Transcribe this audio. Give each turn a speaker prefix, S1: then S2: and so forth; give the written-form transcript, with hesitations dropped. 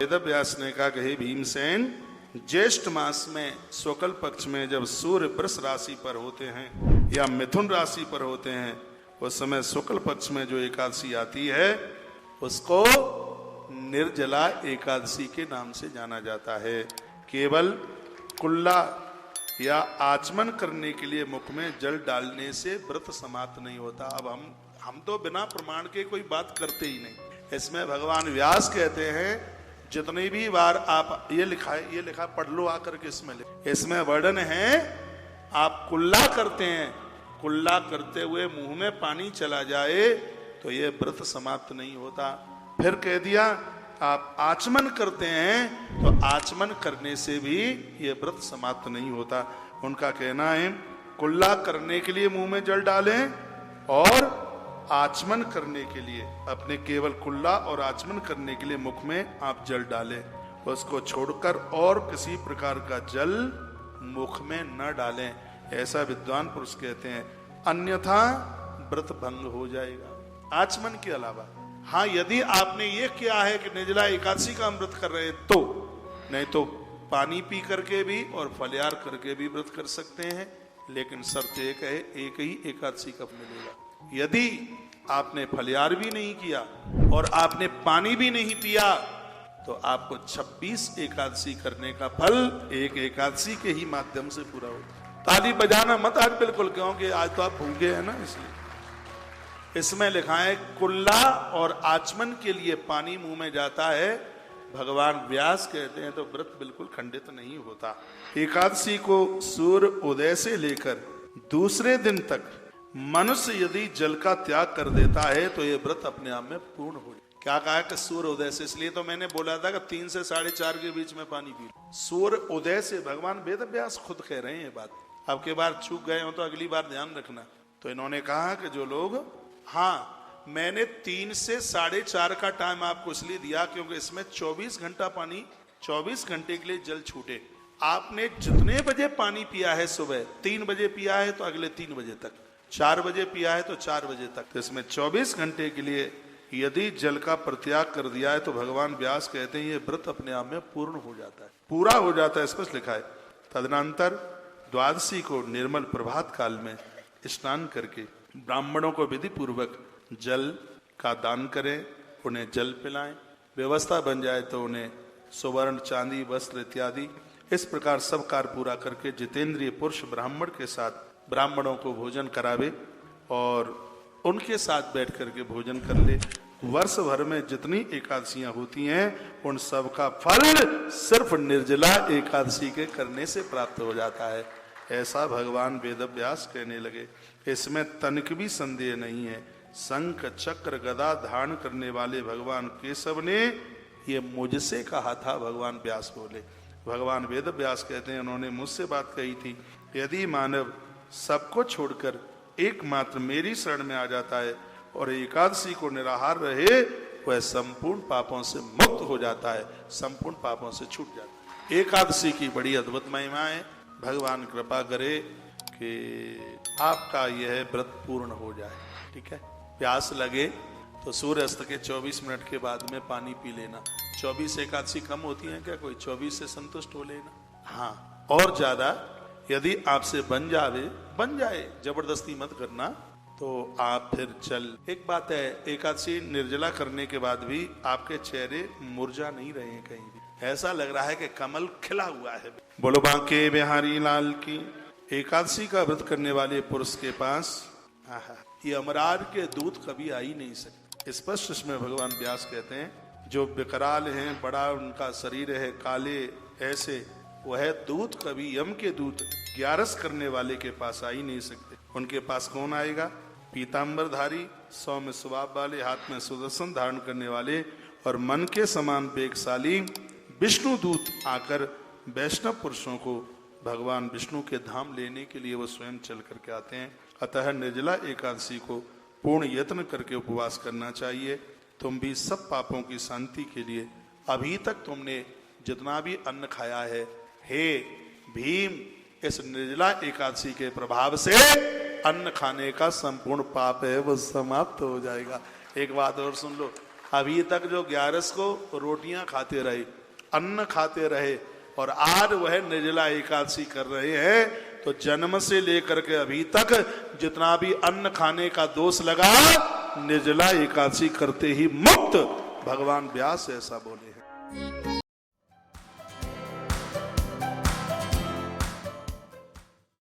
S1: वेदव्यास ने कहा कि हे भीमसेन, ज्येष्ठ मास में शुक्ल पक्ष में जब सूर्य वृष राशि पर होते हैं या मिथुन राशि पर होते हैं, उस समय शुक्ल पक्ष में जो एकादशी आती है उसको निर्जला एकादशी के नाम से जाना जाता है। केवल कुल्ला या आचमन करने के लिए मुख में जल डालने से व्रत समाप्त नहीं होता। अब हम तो बिना प्रमाण के कोई बात करते ही नहीं। इसमें भगवान व्यास कहते हैं, जितनी भी बार आप ये लिखा पढ़ लो आकर के, इसमें वर्णन है, आप कुल्ला करते हैं, कुल्ला करते हुए मुंह में पानी चला जाए तो ये व्रत समाप्त नहीं होता। फिर कह दिया आप आचमन करते हैं तो आचमन करने से भी ये व्रत समाप्त नहीं होता। उनका कहना है कुल्ला करने के लिए मुंह में जल डालें और आचमन करने के लिए, अपने केवल कुल्ला और आचमन करने के लिए मुख में आप जल डालें, उसको छोड़कर और किसी प्रकार का जल मुख में न डालें, ऐसा विद्वान पुरुष कहते हैं, अन्यथा व्रत भंग हो जाएगा। आचमन के अलावा हाँ, यदि आपने ये किया है कि निर्जला एकादशी का व्रत कर रहे हैं तो, नहीं तो पानी पी करके भी और फलियार करके भी व्रत कर सकते हैं, लेकिन शर्त एक है, एक ही एकादशी कब मिलेगा। यदि आपने फलियार भी नहीं किया और आपने पानी भी नहीं पिया तो आपको 26 एकादशी करने का फल एक एकादशी के ही माध्यम से पूरा होगा। ताली बजाना मत आज बिल्कुल, क्योंकि आज तो आप भूखे हैं ना, इसलिए इसमें लिखा है कुल्ला और आचमन के लिए पानी मुंह में जाता है, भगवान व्यास कहते हैं तो व्रत बिल्कुल खंडित नहीं होता। एकादशी को सूर्य उदय से लेकर दूसरे दिन तक मनुष्य यदि जल का त्याग कर देता है तो ये व्रत अपने आप में पूर्ण हो जाए। क्या कहा कि सूर्य उदय से, इसलिए तो मैंने बोला था कि 3 से 4:30 के बीच में पानी पी। सूर्य उदय से, भगवान वेदव्यास खुद कह रहे हैं ये बात। अब के बार चूक गए हो तो अगली बार ध्यान रखना। तो इन्होंने कहा कि जो लोग, हाँ मैंने 3 से 4:30 का टाइम आपको इसलिए दिया क्योंकि इसमें 24 घंटा पानी, 24 घंटे के लिए जल छूटे। आपने जितने बजे पानी पिया है, सुबह 3 बजे पिया है तो अगले 3 बजे तक, 4 बजे पिया है तो 4 बजे तक, तो इसमें 24 घंटे के लिए यदि जल का परित्याग कर दिया है तो भगवान व्यास कहते हैं ये व्रत अपने आप में पूर्ण हो जाता है, पूरा हो जाता है, स्पष्ट लिखा है। तदनंतर द्वादशी को निर्मल प्रभात काल में स्नान करके ब्राह्मणों को विधि पूर्वक जल का दान करें, उन्हें जल पिलाएं, व्यवस्था बन जाए तो उन्हें सुवर्ण, चांदी, वस्त्र इत्यादि, इस प्रकार सब कार्य पूरा करके जितेंद्रिय पुरुष ब्राह्मण के साथ ब्राह्मणों को भोजन करावे और उनके साथ बैठ करके भोजन कर ले। वर्ष भर में जितनी एकादशियां होती हैं उन सब का फल सिर्फ निर्जला एकादशी के करने से प्राप्त हो जाता है, ऐसा भगवान वेदव्यास कहने लगे। इसमें तनिक भी संदेह नहीं है। शंख चक्र गदा धारण करने वाले भगवान केशव ने ये मुझसे कहा था, भगवान व्यास बोले। भगवान वेदव्यास कहते हैं उन्होंने मुझसे बात कही थी, यदि मानव सबको छोड़कर एकमात्र मेरी शरण में आ जाता है और एकादशी को निराहार रहे, वह संपूर्ण पापों से मुक्त हो जाता है, संपूर्ण पापों से छूट जाता है। एकादशी की बड़ी अद्भुत महिमा है। भगवान कृपा करे कि आपका यह व्रत पूर्ण हो जाए। ठीक है, प्यास लगे तो सूर्यास्त के 24 मिनट के बाद में पानी पी लेना। 24 एकादशी कम होती है क्या? कोई 24 से संतुष्ट हो लेना। हाँ, और ज्यादा यदि आपसे बन जाए, जबरदस्ती मत करना, तो आप फिर चल। एक बात है, एकादशी निर्जला करने के बाद भी आपके चेहरे मुरझा नहीं रहे हैं, कहीं भी ऐसा लग रहा है कि कमल खिला हुआ है। बोलो बांके बिहारी लाल की। एकादशी का व्रत करने वाले पुरुष के पास ये अमरार के दूत कभी आ ही नहीं सकते। स्पष्ट इसमें भगवान व्यास कहते हैं, जो विकराल हैं, बड़ा उनका शरीर है, काले ऐसे, वह दूत कभी, यम के दूत ग्यारस करने वाले के पास आ ही नहीं सकते। उनके पास कौन आएगा? पीतांबरधारी, सौम्य स्वभाव वाले, हाथ में सुदर्शन धारण करने वाले और मन के समान वेगशाली विष्णु दूत आकर वैष्णव पुरुषों को भगवान विष्णु के धाम लेने के लिए वो स्वयं चल करके आते हैं। अतः निर्जला एकादशी को पूर्ण यत्न करके उपवास करना चाहिए। तुम भी सब पापों की शांति के लिए अभी तक तुमने जितना भी अन्न खाया है, हे भीम, इस निर्जला एकादशी के प्रभाव से अन्न खाने का संपूर्ण पाप है वो समाप्त हो जाएगा। एक बात और सुन लो, अभी तक जो 11 को रोटियां खाते रहे, अन्न खाते रहे, और आज वह निर्जला एकादशी कर रहे हैं, तो जन्म से लेकर के अभी तक जितना भी अन्न खाने का दोष लगा, निर्जला एकादशी करते ही मुक्त। भगवान व्यास ऐसा बोले हैं।